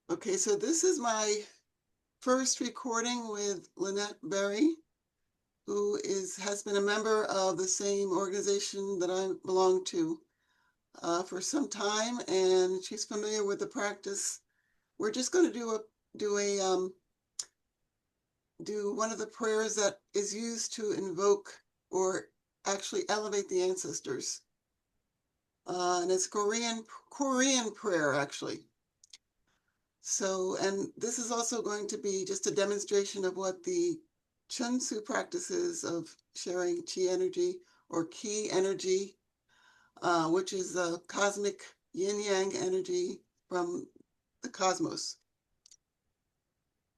Okay, so this is my first recording with Lynette Berry, who has been a member of the same organization that I belong to for some time, and she's familiar with the practice. We're just going to do one of the prayers that is used to invoke or actually elevate the ancestors, and it's Korean prayer actually. So, and this is also going to be just a demonstration of what the Chunsu practices of sharing chi energy or ki energy, which is the cosmic yin yang energy from the cosmos.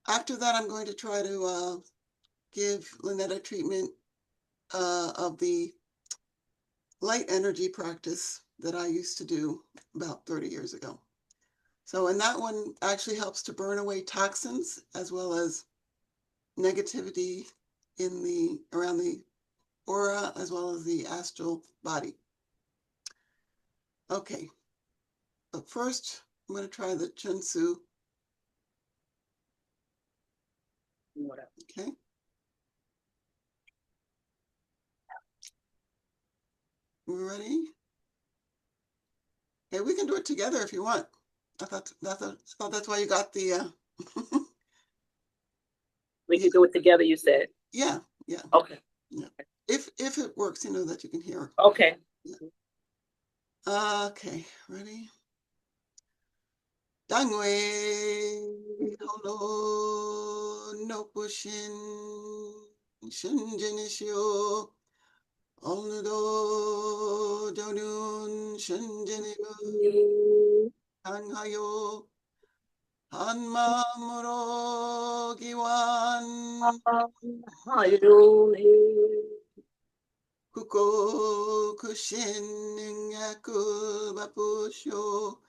After that, I'm going to try to give Lynette a treatment of the light energy practice that I used to do about 30 years ago. So, and that one actually helps to burn away toxins as well as negativity around the aura as well as the astral body. Okay, but first I'm going to try the Chunsu. Okay. We ready? Okay, we can do it together if you want. I thought that's why you got the We can do it together, you said. Yeah. Okay. Yeah. If it works, you know that you can hear. Okay. Yeah. Okay, ready? Dangwe hono no pushin shunjinisho 오늘도 저녁 신진임을 향하여 한 마음으로 기원 굳고 크신 능력 그 바쁘쇼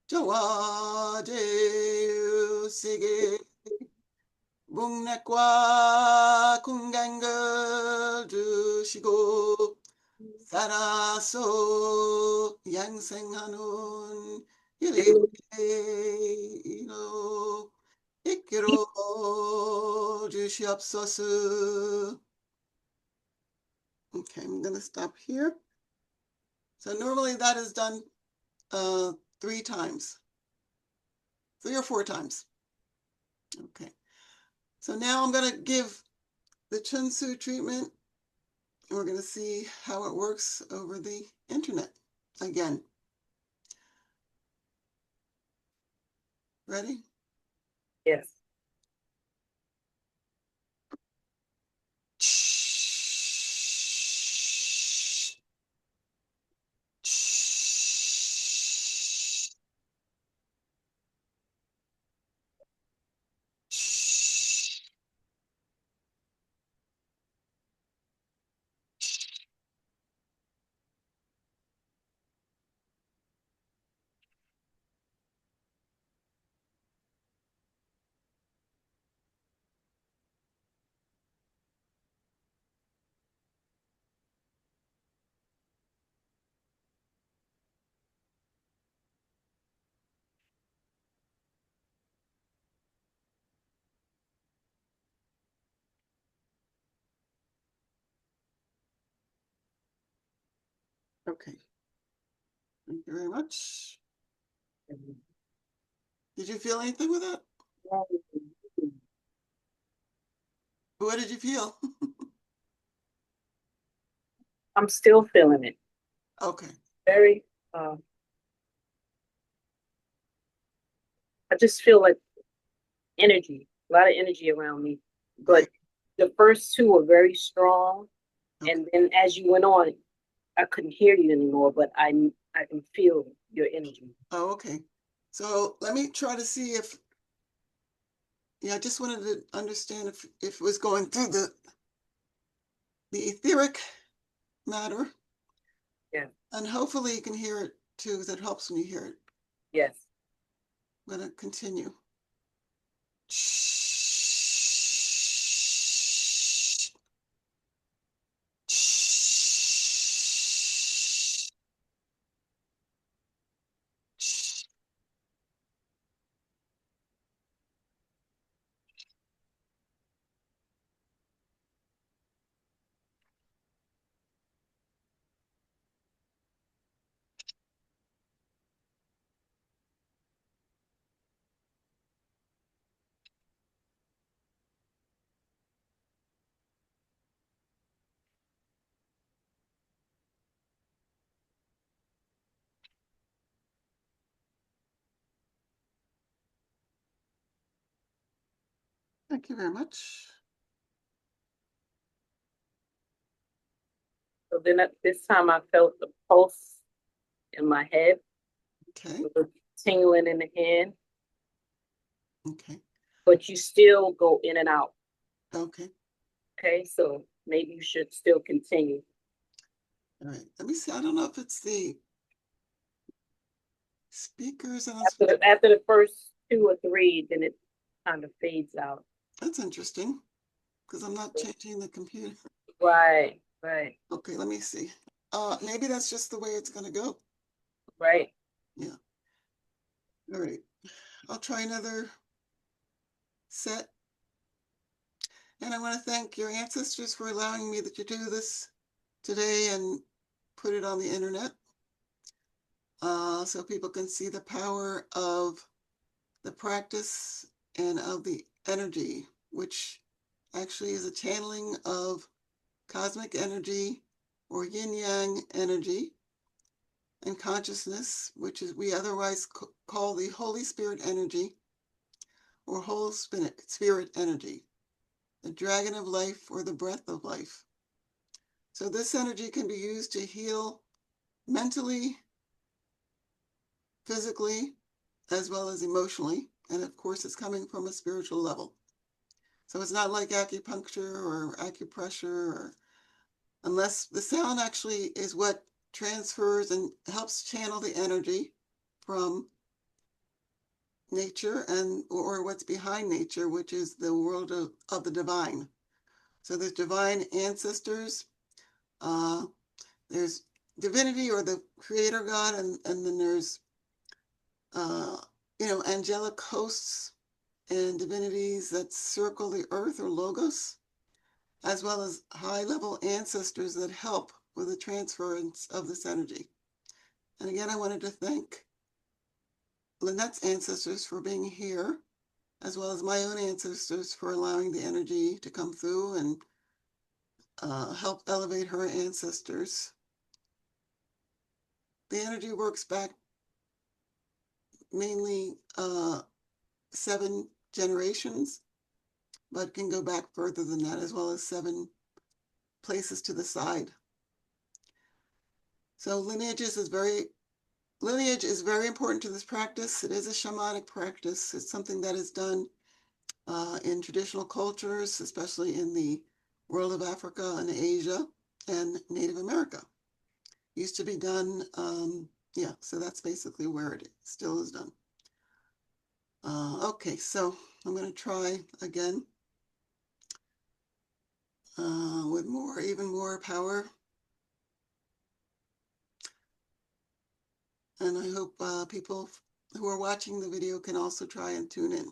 저와 제우스에게 목락과 건강을 주시고 살아서 양생하는 일로 이끌어 주시옵소서. Okay, I'm going to stop here. So normally that is done 3 times, 3 or 4 times. Okay, so now I'm going to give the Chunsu treatment. And we're going to see how it works over the internet again. Ready? Yes. Okay. Thank you very much. Did you feel anything with that? What did you feel? I'm still feeling it. Okay. Very, I just feel like energy, a lot of energy around me. But Right. the first 2 were very strong. Okay. And then as you went on, I couldn't hear you anymore, but I can feel your energy. Oh, okay. So let me try to see if, yeah, I just wanted to understand if it was going through the etheric matter. Yeah. And hopefully you can hear it too, because it helps when you hear it. Yes. I'm going to continue. Thank you very much. So then at this time, I felt the pulse in my head, Okay, with the tingling in the hand, okay, but you still go in and out. okay. Okay, so maybe you should still continue. All right, let me see. I don't know if it's the speakers. After the first two or three, then it kind of fades out. That's interesting because I'm not changing the computer. Right, right, Okay, let me see. Maybe that's just the way it's gonna go. right. Yeah. All right. I'll try another set. And I want to thank your ancestors for allowing me to do this today and put it on the internet. So people can see the power of the practice and of the energy, which actually is a channeling of cosmic energy or yin yang energy and consciousness, which is we otherwise call the Holy Spirit energy or whole spirit energy, the dragon of life or the breath of life. So this energy can be used to heal mentally, physically, as well as emotionally. And of course, it's coming from a spiritual level. So it's not like acupuncture or acupressure, or, unless the sound actually is what transfers and helps channel the energy from nature and or what's behind nature, which is the world of the divine. So there's divine ancestors, there's divinity or the creator God, and then there's uh, angelic hosts and divinities that circle the earth or logos, as well as high level ancestors that help with the transference of this energy. And again, I wanted to thank Lynette's ancestors for being here, as well as my own ancestors for allowing the energy to come through and help elevate her ancestors. The energy works back mainly 7 generations, but can go back further than that, as well as 7 places to the side. So lineage is very important to this practice. It is a shamanic practice. It's something that is done in traditional cultures, especially in the world of Africa and Asia and Native America. Used to be done, yeah, so that's basically where it still is done. Okay, so I'm going to try again with even more power. And I hope people who are watching the video can also try and tune in.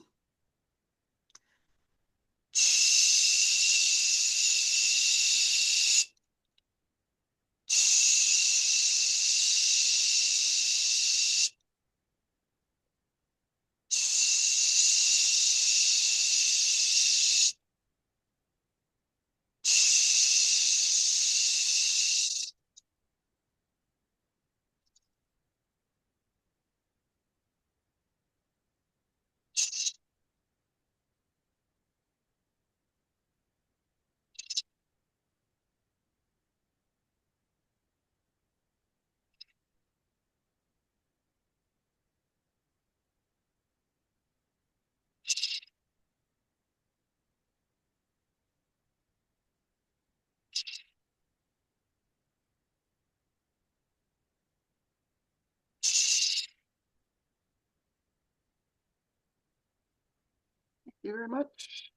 Thank you very much.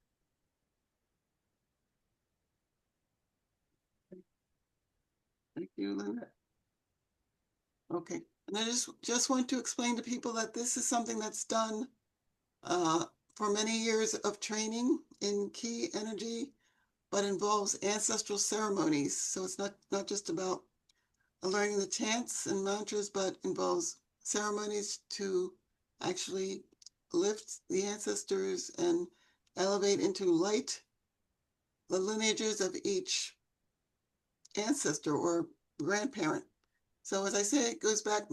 Thank you, Linda. Okay, and I just want to explain to people that this is something that's done for many years of training in key energy, but involves ancestral ceremonies. So it's not just about learning the chants and mantras, but involves ceremonies to actually lift the ancestors and elevate into light the lineages of each ancestor or grandparent. So as I say, it goes back,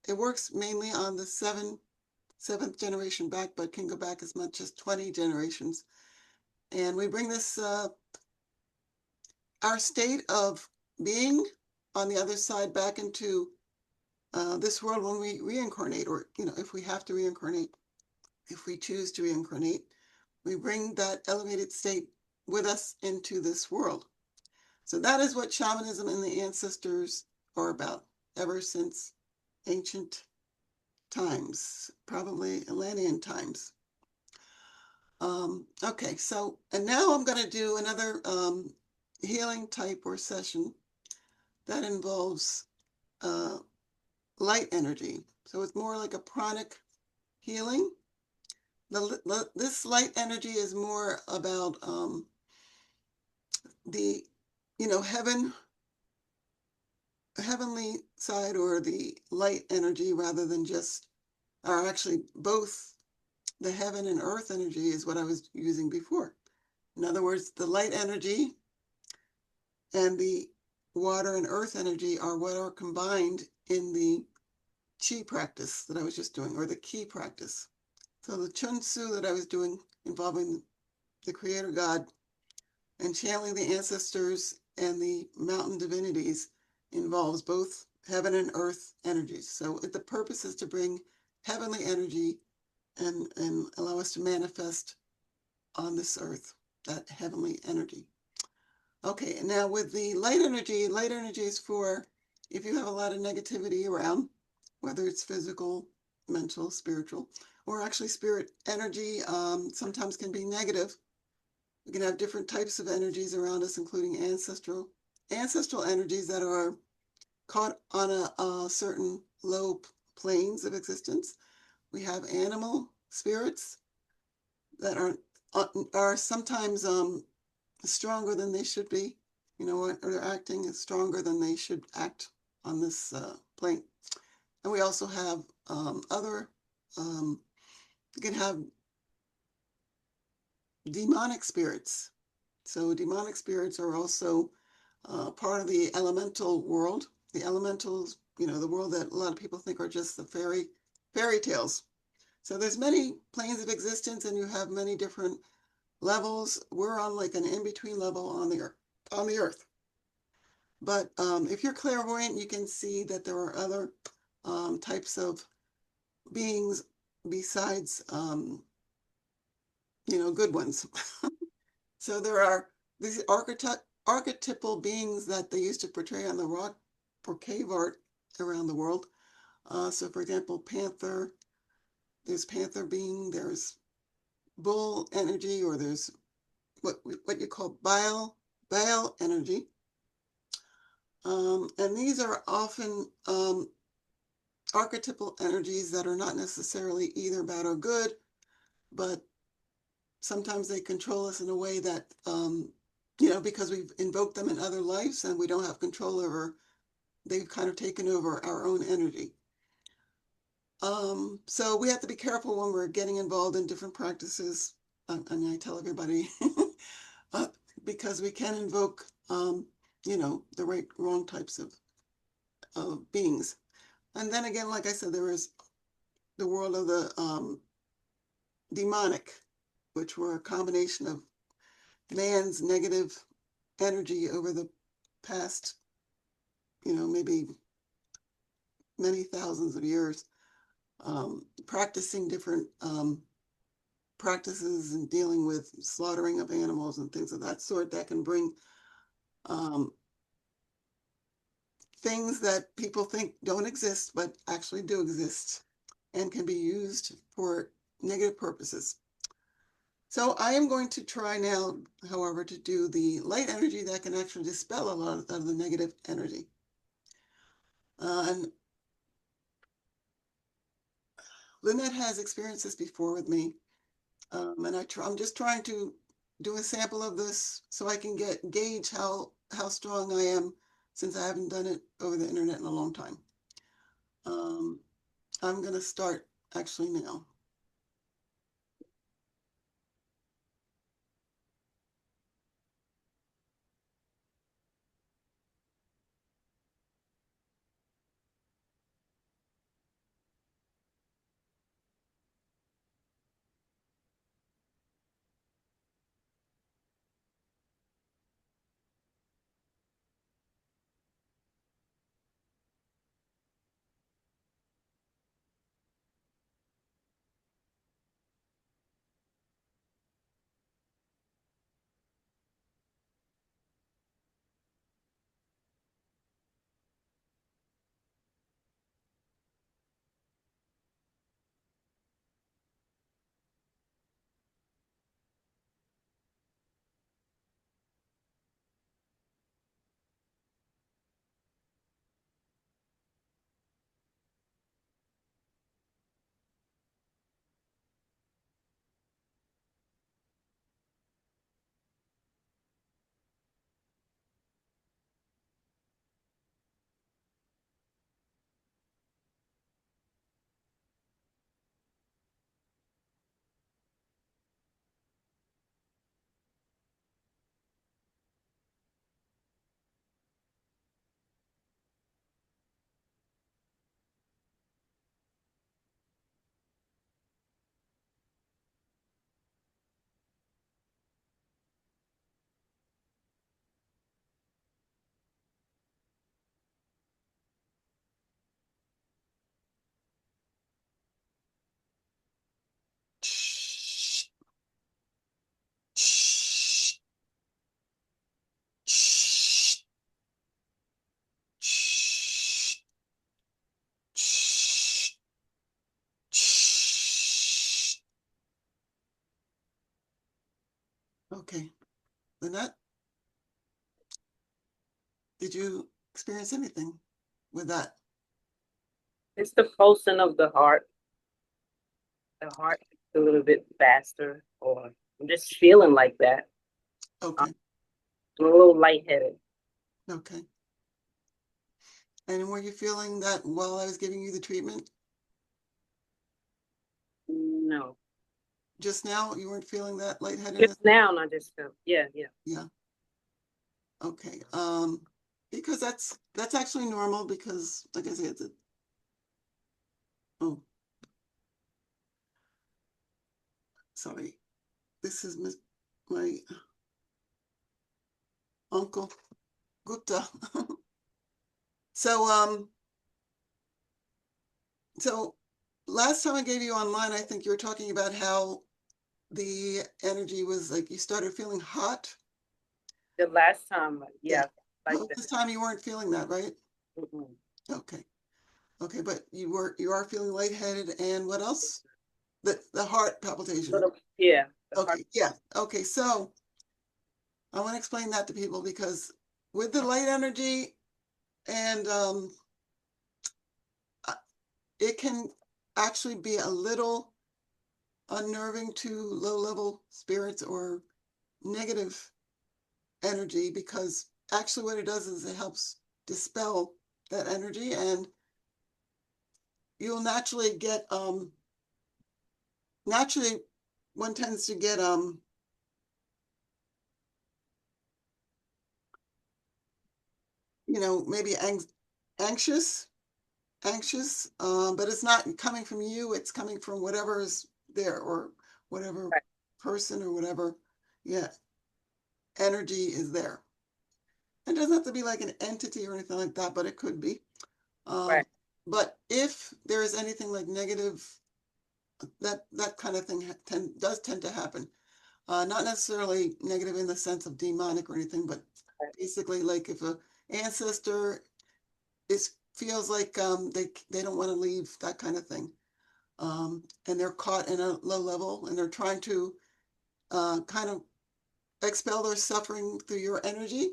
it works mainly on the seventh generation back, but can go back as much as 20 generations. And we bring this, our state of being on the other side back into this world when we reincarnate, or, if we have to reincarnate, if we choose to reincarnate, we bring that elevated state with us into this world. So that is what shamanism and the ancestors are about ever since ancient times, probably Atlantean times. Okay, so, and now I'm going to do another healing type or session that involves light energy. So it's more like a pranic healing. This light energy is more about the, heavenly side, or the light energy, rather than just, or actually both the heaven and earth energy is what I was using before. In other words, the light energy and the water and earth energy are what are combined in the chi practice that I was just doing, or the ki practice. So the Chun Tzu that I was doing, involving the creator God and channeling the ancestors and the mountain divinities, involves both heaven and earth energies. So the purpose is to bring heavenly energy and allow us to manifest on this earth that heavenly energy. Okay, and now with the light energy is for if you have a lot of negativity around, whether it's physical, mental, spiritual, or actually spirit energy, sometimes can be negative. We can have different types of energies around us, including ancestral energies that are caught on a certain low planes of existence. We have animal spirits that are sometimes stronger than they should be, or they're acting stronger than they should act on this plane. And we also have other, you can have demonic spirits. So demonic spirits are also part of the elemental world. The elementals, the world that a lot of people think are just the fairy tales. So there's many planes of existence, and you have many different levels. We're on like an in-between level on the earth. But if you're clairvoyant, you can see that there are other types of beings besides, good ones. So there are these archetypal beings that they used to portray on the rock for cave art around the world. So for example, panther, there's panther being, there's bull energy, or there's what you call bile energy. And these are often archetypal energies that are not necessarily either bad or good, but sometimes they control us in a way that, because we've invoked them in other lives and we don't have control over, they've kind of taken over our own energy. So we have to be careful when we're getting involved in different practices. I tell everybody, because we can invoke, the wrong types of beings. And then again, like I said, there is the world of the demonic, which were a combination of man's negative energy over the past, maybe many thousands of years, practicing different practices and dealing with slaughtering of animals and things of that sort that can bring things that people think don't exist, but actually do exist and can be used for negative purposes. So I am going to try now, however, to do the light energy that can actually dispel a lot of the negative energy. And Lynette has experienced this before with me. And I'm just trying to do a sample of this so I can gauge how strong I am, since I haven't done it over the internet in a long time. I'm going to start actually now. Okay. Lynette, did you experience anything with that? It's the pulsing of the heart. The heart beats a little bit faster, or I'm just feeling like that. Okay, I'm a little lightheaded. okay. And were you feeling that while I was giving you the treatment? No. Just now, you weren't feeling that lightheadedness? Just now, and I just felt, yeah. Yeah. Okay, because that's actually normal because, like I said, oh, sorry. This is my uncle Gupta. So, so last time I gave you online, I think you were talking about how the energy was like you started feeling hot. The last time, Yeah. like Well, that. this time you weren't feeling that, right? Mm-mm. Okay. Okay, but you are feeling lightheaded, and what else? The heart palpitation. Yeah, the heart. Okay, yeah. Okay, so I want to explain that to people because with the light energy and it can actually be a little unnerving to low level spirits or negative energy because actually what it does is it helps dispel that energy, and you'll naturally get naturally one tends to get maybe anxious, but it's not coming from you, it's coming from whatever is there or whatever Right. person or whatever, yeah, energy is there. It doesn't have to be like an entity or anything like that, but it could be. Right. But if there is anything like negative, that kind of thing does tend to happen. Not necessarily negative in the sense of demonic or anything, but Right. basically like if a ancestor feels like they don't want to leave, that kind of thing. And they're caught in a low level and they're trying to kind of expel their suffering through your energy,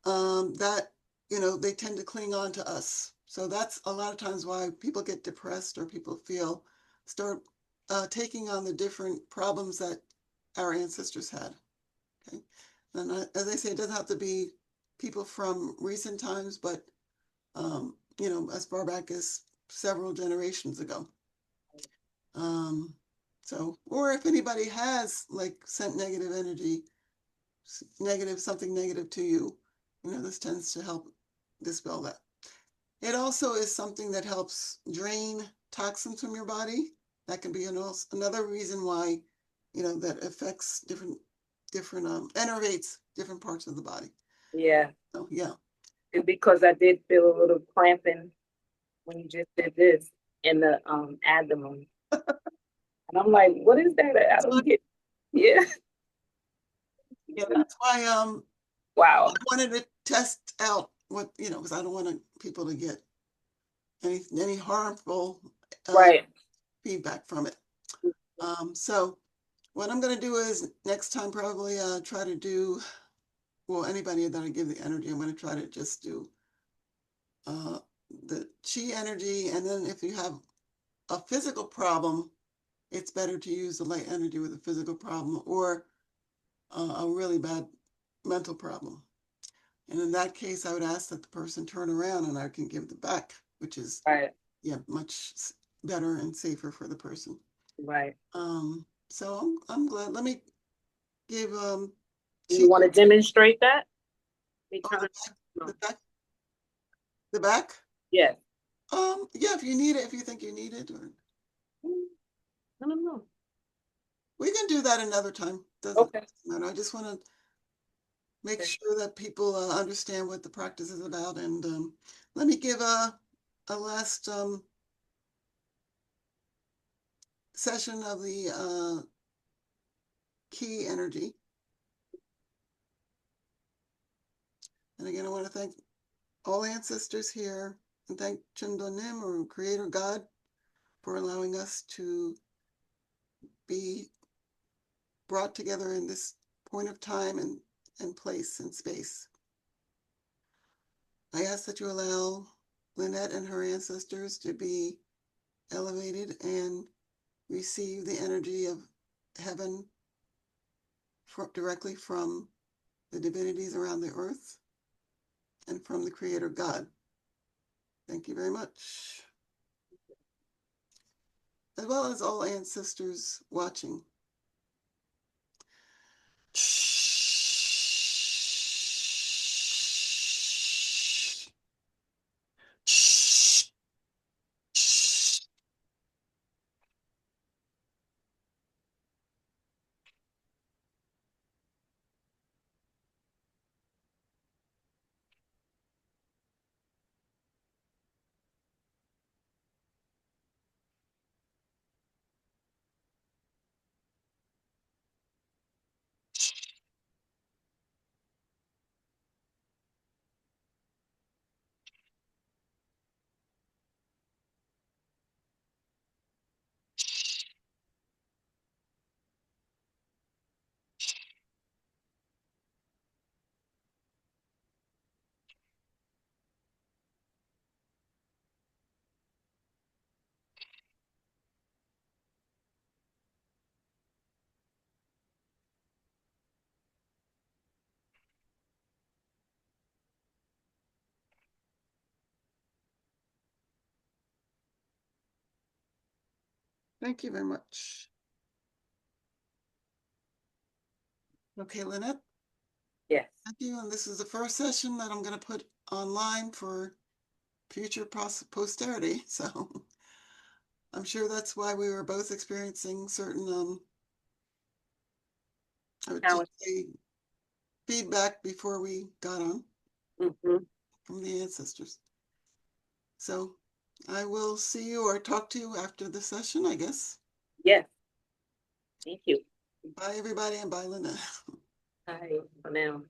that they tend to cling on to us. So that's a lot of times why people get depressed or people start taking on the different problems that our ancestors had. Okay, and as I say, it doesn't have to be people from recent times, but as far back as several generations ago. Um, so, or if anybody has like sent negative energy, something negative to you, this tends to help dispel that. It also is something that helps drain toxins from your body. That can be another reason why, that affects enervates different parts of the body. Yeah. So, yeah. And because I did feel a little cramping when you just did this in the abdomen. And I'm like, what is that? I don't get. Yeah. Yeah, that's why Wow. I wanted to test out what, because I don't want people to get any harmful Right. feedback from it. So what I'm going to do is next time probably try to do, well, anybody that I give the energy, I'm going to try to just do the chi energy. And then if you have a physical problem, it's better to use the light energy with a physical problem or a really bad mental problem. And in that case, I would ask that the person turn around and I can give the back, which is, Right. yeah, much better and safer for the person. Right. So I'm glad. Let me give Do you want to demonstrate that? oh, Because the back, the back. yes. Yeah, if you need it, if you think you need it, or I don't know. we can do that another time. Doesn't Okay. matter. I just want to make sure that people understand what the practice is about. And let me give a last session of the key energy. And again, I want to thank all ancestors here and thank Chindonim, or Creator God, for allowing us to be brought together in this point of time and place and space. I ask that you allow Lynette and her ancestors to be elevated and receive the energy of heaven directly from the divinities around the earth and from the Creator God. Thank you very much. As well as all ancestors watching. Thank you very much. Okay, Lynette. Yes. Thank you. And this is the first session that I'm going to put online for future posterity. So I'm sure that's why we were both experiencing certain, I would just say, feedback before we got on from the ancestors. So I will see you or talk to you after the session, I guess. Yes. Thank you. Bye, everybody, and bye, Lynette. Bye for now.